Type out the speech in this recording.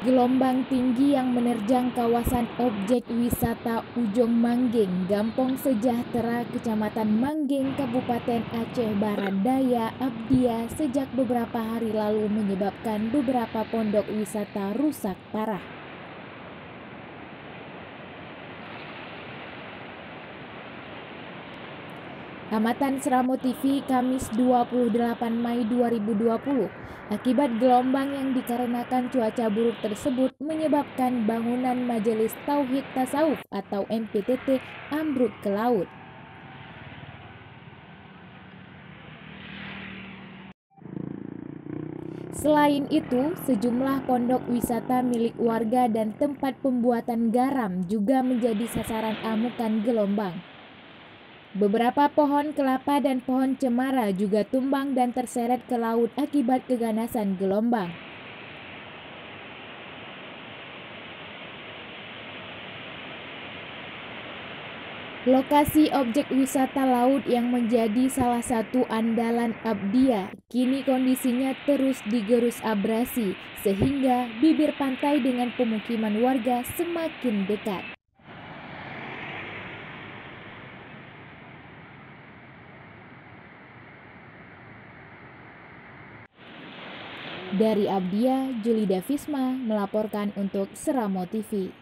Gelombang tinggi yang menerjang kawasan objek wisata Ujung Mangging, Gampong Sejahtera, Kecamatan Mangging, Kabupaten Aceh Barat Daya, Abdia sejak beberapa hari lalu menyebabkan beberapa pondok wisata rusak parah. Amatan Seramo TV, Kamis 28 Mei 2020. Akibat gelombang yang dikarenakan cuaca buruk tersebut menyebabkan bangunan Majelis Tauhid Tasawuf atau MPTT ambruk ke laut. Selain itu, sejumlah pondok wisata milik warga dan tempat pembuatan garam juga menjadi sasaran amukan gelombang. Beberapa pohon kelapa dan pohon cemara juga tumbang dan terseret ke laut akibat keganasan gelombang. Lokasi objek wisata laut yang menjadi salah satu andalan Abdia, kini kondisinya terus digerus abrasi, sehingga bibir pantai dengan pemukiman warga semakin dekat. Dari Abdia, Julida Visma melaporkan untuk Seramo TV.